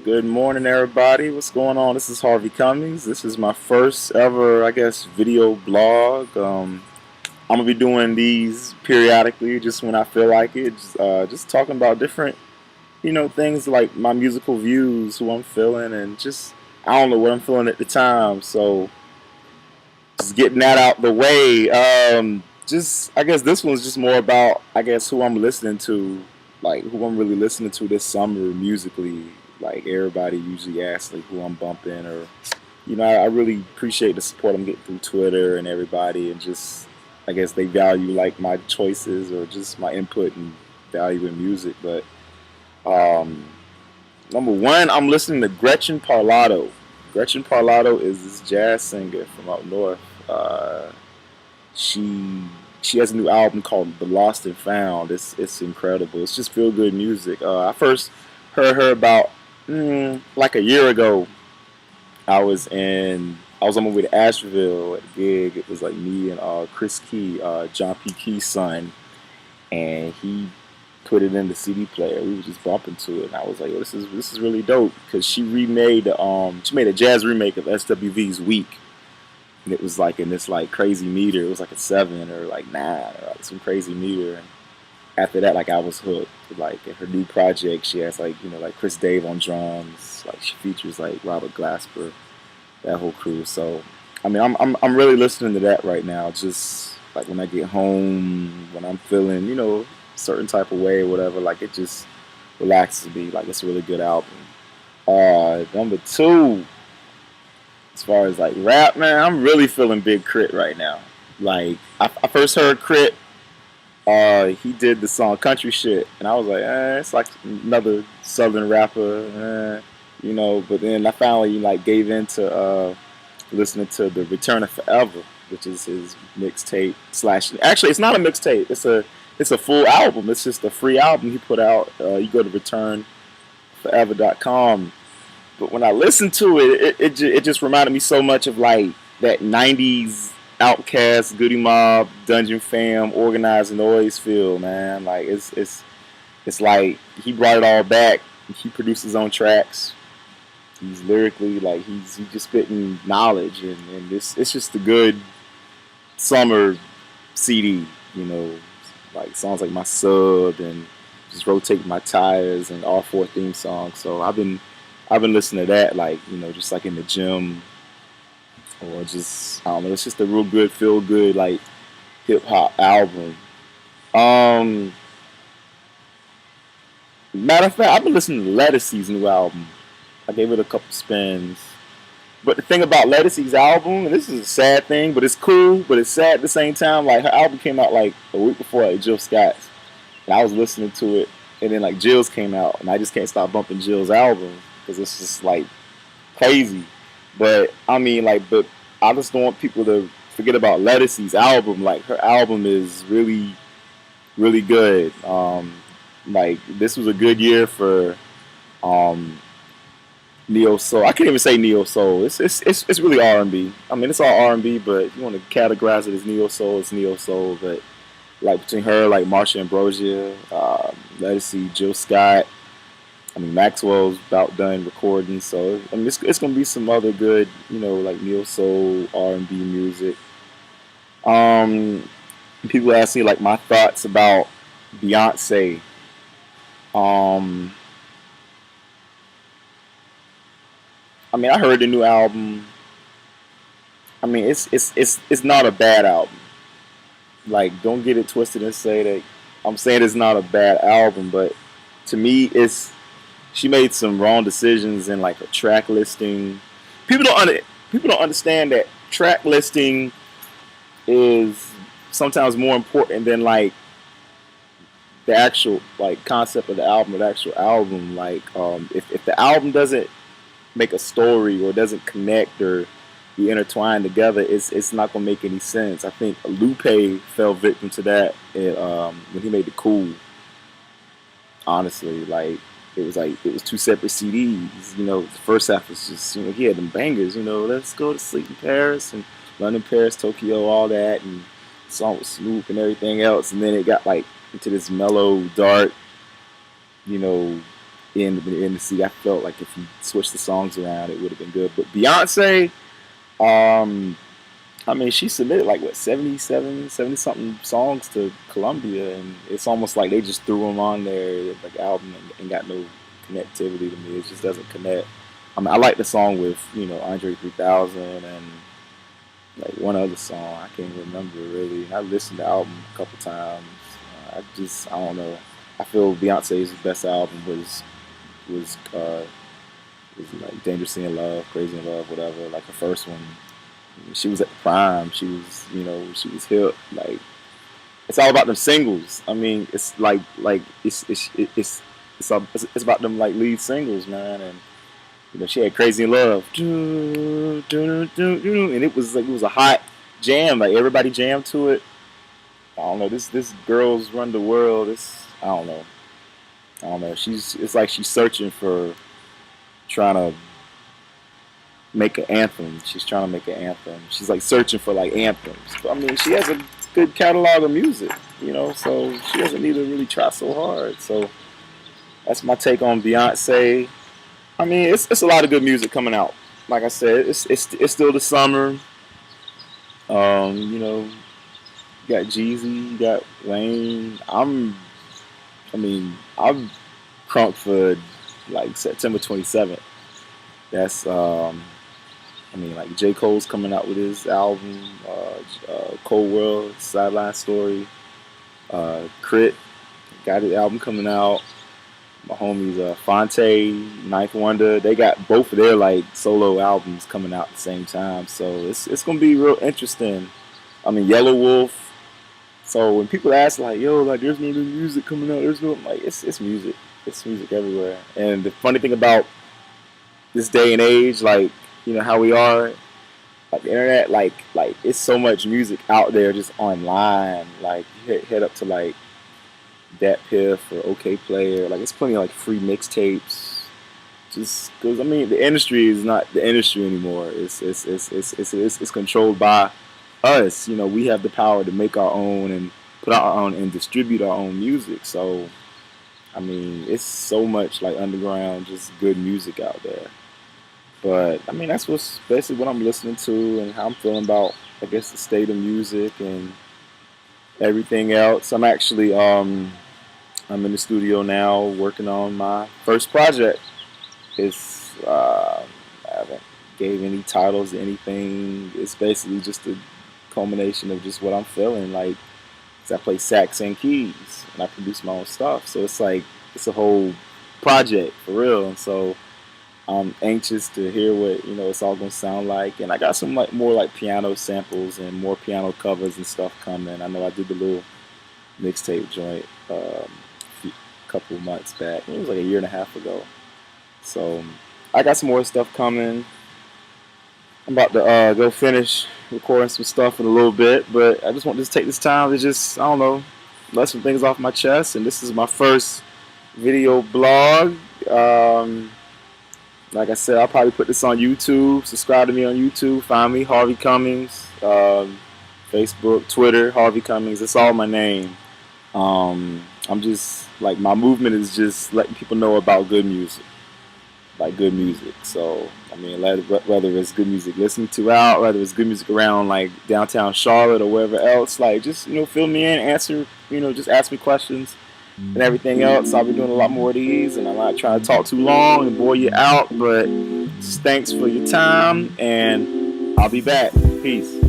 Good morning, everybody. What's going on? This is Harvey Cummings. This is my first ever, I guess, video blog. I'm gonna be doing these periodically, just when I feel like it. Just talking about different, things like my musical views, who I'm feeling, and just I don't know what I'm feeling at the time. So just getting that out the way. Just I guess this one's just more about who I'm listening to, like who I'm really listening to this summer musically. Like everybody usually asks like who I'm bumping, or I really appreciate the support I'm getting through Twitter and everybody, and just I guess they value like my choices or just my input and value in music. But um, number one, I'm listening to Gretchen Parlato. Gretchen Parlato is this jazz singer from up north. Uh, she she has a new album called The Lost and Found. It's incredible. It's just feel good music. I first heard her about like a year ago. I was on my way to Asheville at a gig. It was like me and Chris Key, John P. Key's son, and he put it in the CD player. We were just bumping to it, and I was like, "Yo, this is really dope," because she made a jazz remake of SWV's Week, and it was like in this like crazy meter. It was like a 7 or like 9 or like some crazy meter. And after that, like I was hooked. Like in her new project, she has like like Chris Dave on drums. Like she features like Robert Glasper, that whole crew. So I mean, I'm really listening to that right now. Just like when I get home, when I'm feeling certain type of way or whatever. Like it just relaxes me. Like it's a really good album. Number two, as far as like rap, man, I'm really feeling Big Crit right now. Like I first heard Crit. He did the song "Country Shit," and I was like, it's like another Southern rapper, But then I finally like gave in to listening to the Return of Forever, which is his mixtape slash. Actually, it's not a mixtape. It's a full album. It's just a free album he put out. You go to returnforever.com. But when I listened to it just reminded me so much of like that '90s Outcast, Goody Mob, Dungeon Fam, Organized Noise feel, man. Like it's like he brought it all back. He produced his own tracks. He's lyrically like he's just spitting knowledge, and it's just a good summer CD. Like songs like My Sub and just Rotate My Tires and all four theme songs. So I've been listening to that like just like in the gym, or just I don't know. It's just a real good, feel good like hip hop album. Um, Matter of fact, I've been listening to Lettucey's new album. I gave it a couple spins. But the thing about Lettucey's album, and this is a sad thing, but it's cool, but it's sad at the same time. Like her album came out like a week before like Jill Scott's, and I was listening to it, and then like Jill's came out, and I just can't stop bumping Jill's album because it's just like crazy. But I mean, but I just don't want people to forget about Lettucey's album. Like her album is really, really good. Like this was a good year for um, neo soul. I can't even say neo soul. It's really R&B. I mean, it's all R&B, but if you want to categorize it as neo soul, it's neo soul. But like between her, like Marsha Ambrosia, Lettucey, Jill Scott. I mean, Maxwell's about done recording, so I mean, it's gonna be some other good, like neo soul R&B music. Um, People ask me like my thoughts about Beyonce. Um, I mean, I heard the new album. I mean, it's not a bad album. Like, don't get it twisted and say that I'm saying it's not a bad album, but to me, she made some wrong decisions in like a track listing. People don't people don't understand that track listing is sometimes more important than like the actual like concept of the album or the actual album. Like if the album doesn't make a story or doesn't connect or be intertwined together, it's not gonna make any sense. I think Lupe fell victim to that when he made the Cool. Honestly, like it was two separate CDs. The first half was just he had them bangers. Let's go to sleep in Paris and London, Paris, Tokyo, all that, and the song with Snoop and everything else. And then it got like into this mellow, dark, you know, in the CD. I felt like if you switched the songs around, it would have been good. But Beyonce, um, I mean, she submitted like what 70 something songs to Columbia, and it's almost like they just threw them on their like album and got no connectivity to me. It just doesn't connect. I mean, I like the song with Andre 3000 and like one other song. I can't remember really. I listened to the album a couple times. I don't know. I feel Beyonce's best album was like Dangerously in Love, Crazy in Love, whatever. Like the first one, she was at the prime. She was hip. Like it's all about them singles. I mean, it's like it's about them like lead singles, man. And she had Crazy in Love, and it was a hot jam. Like everybody jammed to it. I don't know. This girls run the world. I don't know. I don't know. It's like she's searching for trying to make an anthem. She's trying to make an anthem. She's like searching for like anthems. But, I mean, she has a good catalog of music, so she doesn't need to really try so hard. So that's my take on Beyonce. I mean, it's a lot of good music coming out. Like I said, it's still the summer. You got Jeezy, you got Wayne. I'm crunked for like September 27th. That's like J. Cole's coming out with his album, Cold World, Sideline Story. Crit got his album coming out. My homies Fonte, Ninth Wonder, they got both of their like solo albums coming out at the same time. So it's gonna be real interesting. I mean, Yellow Wolf. So when people ask like, yo, like there's no new music coming out, I'm like, it's music. It's music everywhere. And the funny thing about this day and age, like, how we are, like the internet, like it's so much music out there just online. Like you head up to like Dat Piff or OK Player, like it's plenty of like free mixtapes. Just because the industry is not the industry anymore. It's controlled by us. We have the power to make our own and put out our own and distribute our own music. So it's so much like underground, just good music out there. But that's what's basically what I'm listening to and how I'm feeling about, I guess, the state of music and everything else. I'm actually I'm in the studio now working on my first project. I haven't gave any titles to anything. It's basically just a culmination of just what I'm feeling. Like, 'cause I play sax and keys and I produce my own stuff. So it's like it's a whole project for real. And so I'm anxious to hear what it's all gonna sound like. And I got some like more like piano samples and more piano covers and stuff coming. I know I did the little mixtape joint couple months back. It was like a year and a half ago. So I got some more stuff coming. I'm about to go finish recording some stuff in a little bit, but I just want to take this time to just, I don't know, let some things off my chest. And this is my first video blog. Like I said, I'll probably put this on YouTube. Subscribe to me on YouTube. Find me, Harvey Cummings. Facebook, Twitter, Harvey Cummings. It's all my name. I'm just, like, my movement is just letting people know about good music. Like good music. So, whether it's good music listening to out, whether it's good music around, like, downtown Charlotte or wherever else, like, just, fill me in, answer, just ask me questions and everything else. I'll be doing a lot more of these, and I'm not trying to talk too long and bore you out, but just thanks for your time, and I'll be back. Peace.